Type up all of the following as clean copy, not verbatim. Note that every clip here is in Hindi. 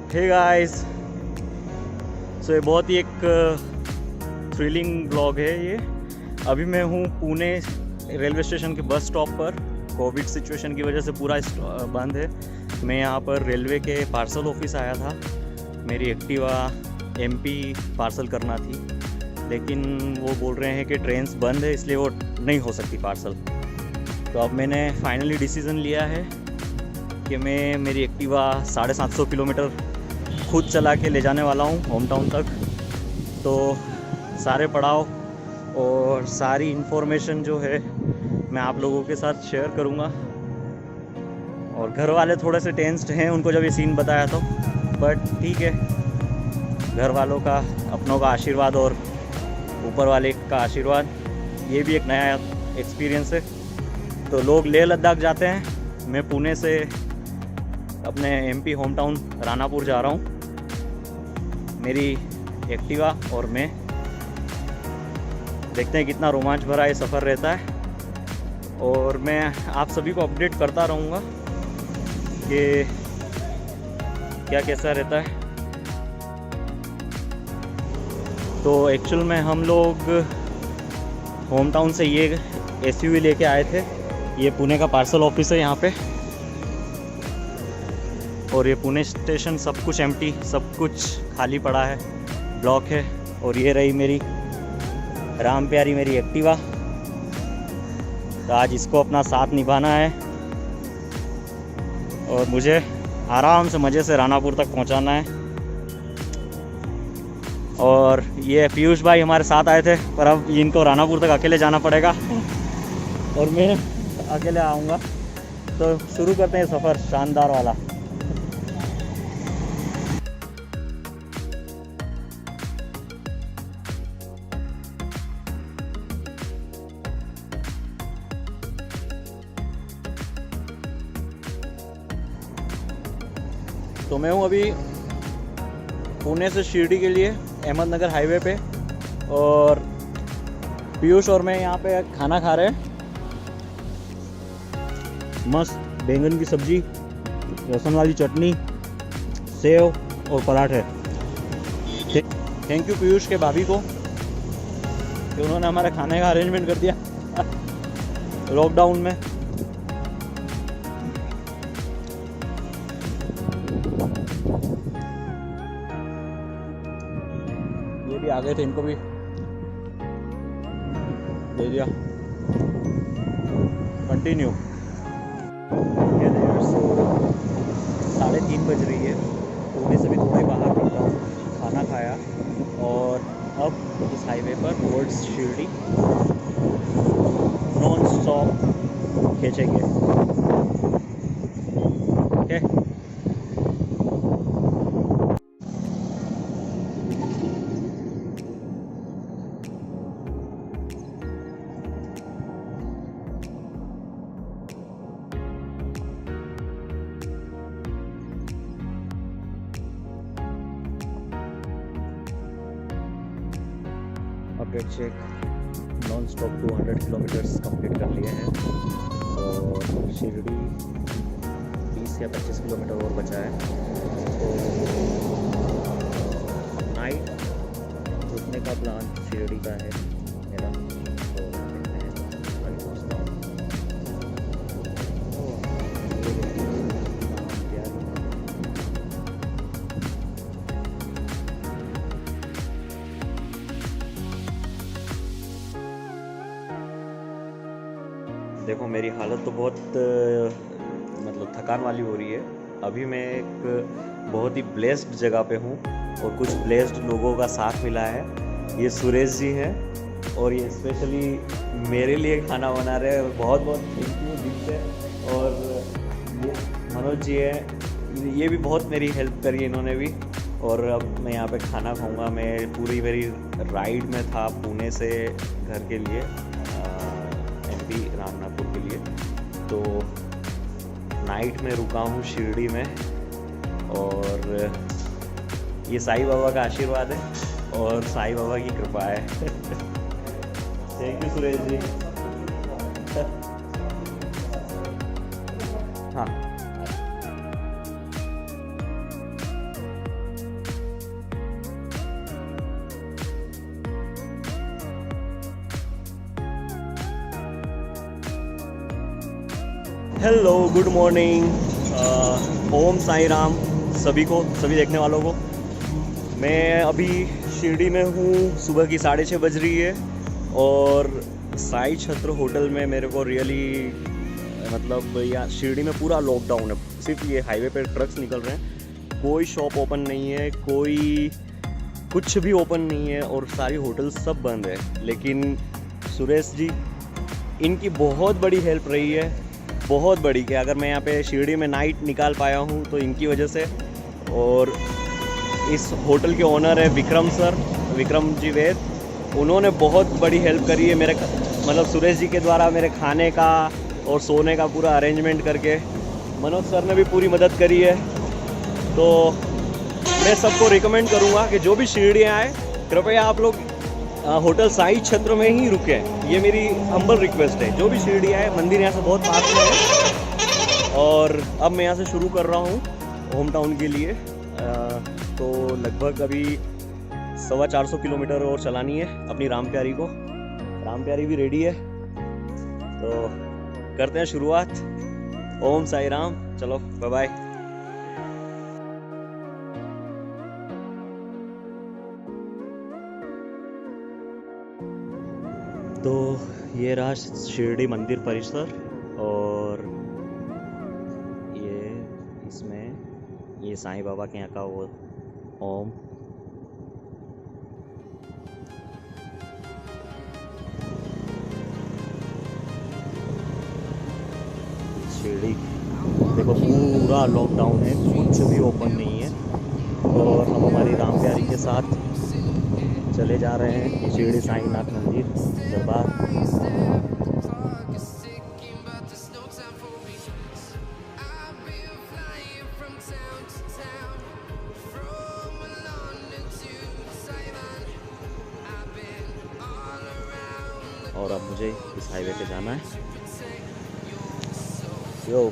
हे गाइस, सो ये बहुत ही एक थ्रिलिंग ब्लॉग है ये। अभी मैं हूँ पुणे रेलवे स्टेशन के बस स्टॉप पर। कोविड सिचुएशन की वजह से पूरा बंद है। मैं यहाँ पर रेलवे के पार्सल ऑफिस आया था। मेरी एक्टिवा एमपी पार्सल करना थी, लेकिन वो बोल रहे हैं कि ट्रेन्स बंद है, इसलिए वो नहीं हो सकती पार्सल। तो अब मैंने फाइनली डिसीज़न लिया है कि मैं मेरी एक्टिवा 750 किलोमीटर खुद चला के ले जाने वाला हूँ होम टाउन तक। तो सारे पड़ाव और सारी इन्फॉर्मेशन जो है मैं आप लोगों के साथ शेयर करूँगा। और घर वाले थोड़े से टेंस्ड हैं उनको जब ये सीन बताया तो, बट ठीक है, घर वालों का, अपनों का आशीर्वाद और ऊपर वाले का आशीर्वाद, ये भी एक नया एक्सपीरियंस है। तो लोग लेह लद्दाख जाते हैं, मैं पुणे से अपने एमपी होम टाउन रानापुर जा रहा हूँ। मेरी एक्टिवा और मैं, देखते हैं कितना रोमांच भरा ये सफ़र रहता है। और मैं आप सभी को अपडेट करता रहूँगा कि क्या कैसा रहता है। तो एक्चुअल में हम लोग होम टाउन से ये एसयूवी लेके आए थे। ये पुणे का पार्सल ऑफिस है यहाँ पे। और ये पुणे स्टेशन सब कुछ एम्प्टी, सब कुछ खाली पड़ा है, ब्लॉक है। और ये रही मेरी राम प्यारी मेरी एक्टिवा। तो आज इसको अपना साथ निभाना है और मुझे आराम से मज़े से रानापुर तक पहुंचाना है। और ये पीयूष भाई हमारे साथ आए थे, पर अब इनको रानापुर तक अकेले जाना पड़ेगा और मैं अकेले आऊँगा। तो शुरू करते हैं सफ़र शानदार वाला। तो मैं हूँ अभी पुणे से शिरडी के लिए अहमदनगर हाईवे पे, और पीयूष और मैं यहाँ पे खाना खा रहे हैं। मस्त बैंगन की सब्जी, लहसुन वाली चटनी, सेव और पराठे। थैंक यू पीयूष के भाभी को कि उन्होंने हमारे खाने का अरेंजमेंट कर दिया लॉकडाउन में। ये भी आ गए थे, इनको भी दे दिया। कंटिन्यू। 3:30 बज रही है। पुणे से भी थोड़ा ही बाहर निकला हूँ, खाना खाया और अब इस हाईवे पर टुवर्ड्स शिरडी नॉन स्टॉप खींचेंगे। Okay. Update check, non stop 200 kilometres complete कर लिए हैं और शिरडी 20 या 25 किलोमीटर और बचा है। तो नाइट रुकने का प्लान शिरडी का है मेरा। तो देखते हैं कल पहुँचता हूँ। देखो मेरी हालत तो बहुत मतलब थकान वाली हो रही है। अभी मैं एक बहुत ही ब्लेस्ड जगह पे हूँ और कुछ ब्लेस्ड लोगों का साथ मिला है। ये सुरेश जी हैं और ये स्पेशली मेरे लिए खाना बना रहे हैं। बहुत बहुत थैंक यू दिल से। और ये मनोज जी हैं, ये भी बहुत मेरी हेल्प करी इन्होंने भी। और अब मैं यहाँ पे खाना खाऊंगा। मैं पूरी मेरी राइड में था पुणे से घर के लिए, एमपी रानापुर के लिए। तो नाइट में रुका हूँ शिरडी में और ये साईं बाबा का आशीर्वाद है और साईं बाबा की कृपा है। Thank you Suresh ji. हाँ हेलो, गुड मॉर्निंग, ओम साई राम सभी को, सभी देखने वालों को। मैं अभी शिरडी में हूँ, सुबह की 6:30 बज रही है और साई छत्र होटल में मेरे को रियली मतलब यहाँ शिरडी में पूरा लॉकडाउन है। सिर्फ ये हाईवे पे ट्रक्स निकल रहे हैं, कोई शॉप ओपन नहीं है, कोई कुछ भी ओपन नहीं है और सारी होटल सब बंद है। लेकिन सुरेश जी, इनकी बहुत बड़ी हेल्प रही है, बहुत बड़ी, कि अगर मैं यहाँ पे शिरडी में नाइट निकाल पाया हूँ तो इनकी वजह से। और इस होटल के ओनर है विक्रम सर, विक्रम जी वैद, उन्होंने बहुत बड़ी हेल्प करी है मेरे, मतलब सुरेश जी के द्वारा मेरे खाने का और सोने का पूरा अरेंजमेंट करके। मनोज सर ने भी पूरी मदद करी है। तो मैं सबको रिकमेंड करूँगा कि जो भी शिरडी आए, कृपया आप लोग होटल साई छत्र में ही रुके। ये मेरी हम्बल रिक्वेस्ट है। जो भी शिरडी आए, मंदिर यहाँ से बहुत पास में है। और अब मैं यहाँ से शुरू कर रहा हूँ होम टाउन के लिए। तो लगभग अभी 450 किलोमीटर और चलानी है अपनी राम प्यारी को। राम प्यारी भी रेडी है, तो करते हैं शुरुआत। ओम साई राम, चलो बाय बाय। तो ये रहा शिरडी मंदिर परिसर और ये इसमें ये साईं बाबा के यहाँ का वो ओम। शिरडी देखो पूरा लॉकडाउन है, कुछ भी ओपन नहीं है और हम हमारी राम प्यारी के साथ चले जा रहे हैं शिरडी साईनाथ मंदिर दरबार। और अब मुझे इस हाईवे पे जाना है। यो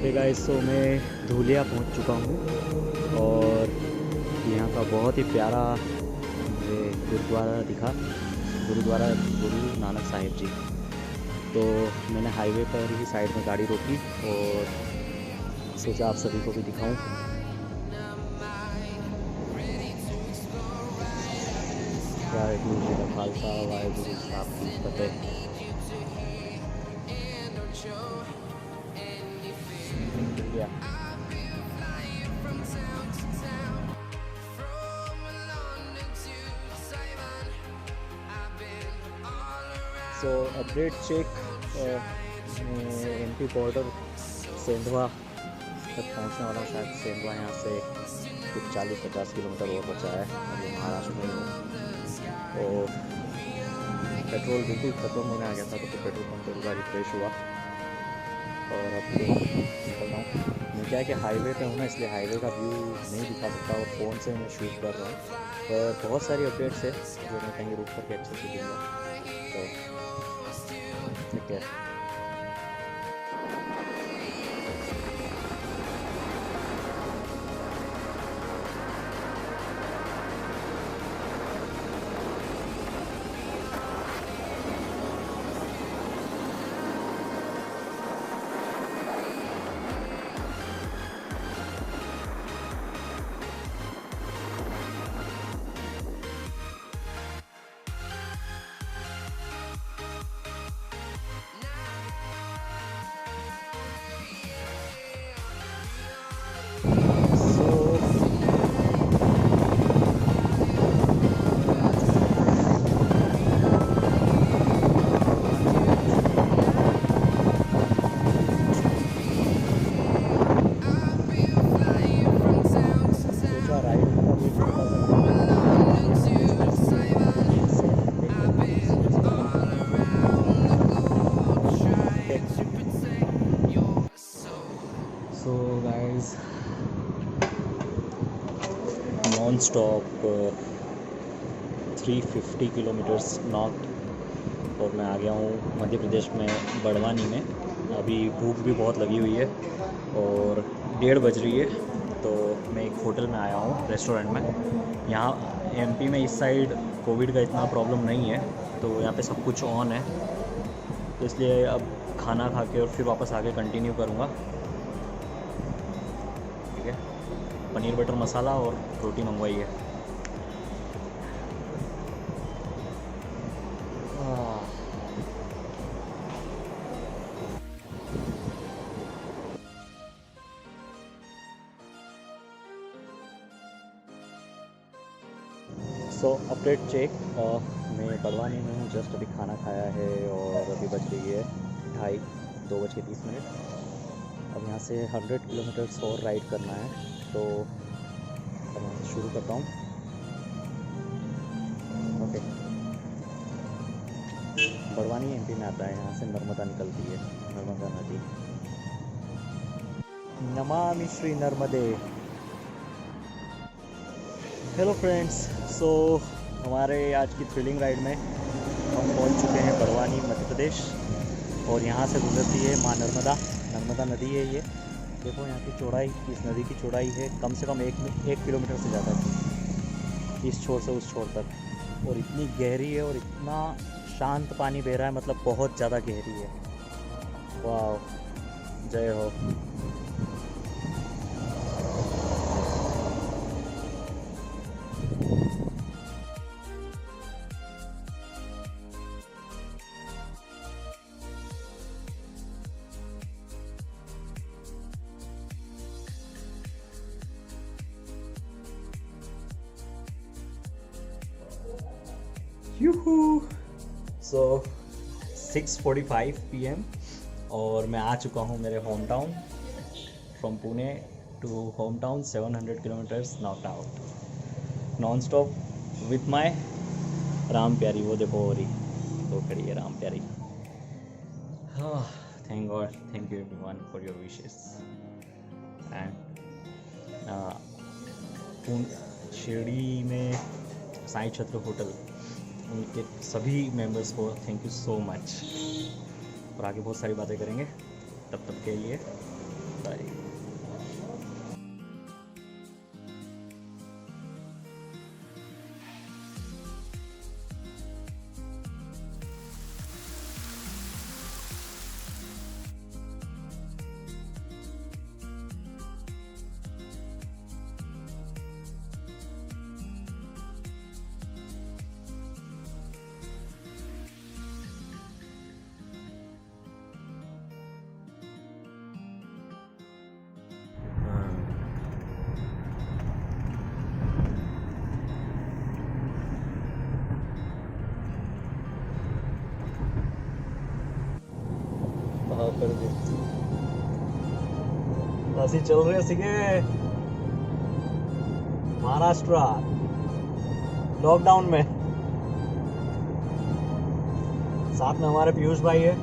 गाइस, तो मैं धूलिया पहुंच चुका हूं और यहाँ का बहुत ही प्यारा मुझे गुरुद्वारा दिखा, गुरुद्वारा गुरु नानक साहिब जी। तो मैंने हाईवे पर ही साइड में गाड़ी रोकी और सोचा आप सभी को भी दिखाऊं। वाहेगुरु जी का खालसा, वाहेगुरु साहब की फतेह। So update check, MP border Sendhwa तक पहुंचने वाला हूँ। शायद सेंधवा यहाँ से कुछ 40-50 किलोमीटर और बचा है। अभी महाराष्ट्र में हूँ और पेट्रोल बिल्कुल ख़त्म होने आ गया था, तो पेट्रोल पंप पर गाड़ी फ्रेश हुआ और अब निकल रहा हूँ। मैं क्या है कि हाईवे पे हूँ ना, इसलिए हाईवे का व्यू नहीं दिखा सकता और फ़ोन से मैं शूट कर रहा हूँ। पर बहुत सारी अपडेट्स है जो मैं कहीं रुक करके अच्छे से दूँगा। तो ठीक है। नॉन स्टॉप 350 किलोमीटर्स नॉर्थ, और मैं आ गया हूँ मध्य प्रदेश में बड़वानी में। अभी भूख भी बहुत लगी हुई है और 1:30 बज रही है, तो मैं एक होटल में आया हूँ, रेस्टोरेंट में। यहाँ एमपी में इस साइड कोविड का इतना प्रॉब्लम नहीं है, तो यहाँ पे सब कुछ ऑन है, तो इसलिए अब खाना खा के और फिर वापस आके कंटिन्यू करूँगा। ठीक है, पनीर बटर मसाला और रोटी मंगवाई है। सो अपडेट चेक, मैं बड़वानी में हूँ, जस्ट अभी खाना खाया है और अभी बज रही है 2:30 अब यहाँ से 100 किलोमीटर्स और राइड करना है, तो अब मैं शुरू करता हूँ। ओके, बड़वानी एमपी में आता है, यहाँ से नर्मदा निकलती है, नर्मदा नदी। नमामि श्री नर्मदे। हेलो फ्रेंड्स, सो हमारे आज की थ्रिलिंग राइड में हम पहुंच चुके हैं बड़वानी मध्य प्रदेश, और यहाँ से गुजरती है माँ नर्मदा नदी है ये। देखो यहाँ की चौड़ाई, इस नदी की चौड़ाई है कम से कम 1 किलोमीटर से ज़्यादा है, इस छोर से उस छोर तक, और इतनी गहरी है और इतना शांत पानी बह रहा है, मतलब बहुत ज़्यादा गहरी है। वाह, जय हो। सो 6:45 PM और मैं आ चुका हूँ मेरे home town. From Pune to home town 700 kilometres not out, non stop with my Ram Pyari. वो देखो और ही तो खड़ी है राम प्यारी। Thank God, thank you everyone for your wishes. And Shirdi में साईं छत्र होटल, उनके सभी मेंबर्स को थैंक यू सो मच, और आगे बहुत सारी बातें करेंगे, तब तक के लिए बाय। कर दे ਅਸੀਂ चल रहे ਸੀਗੇ महाराष्ट्र लॉकडाउन में। साथ में हमारे पीयूष भाई है।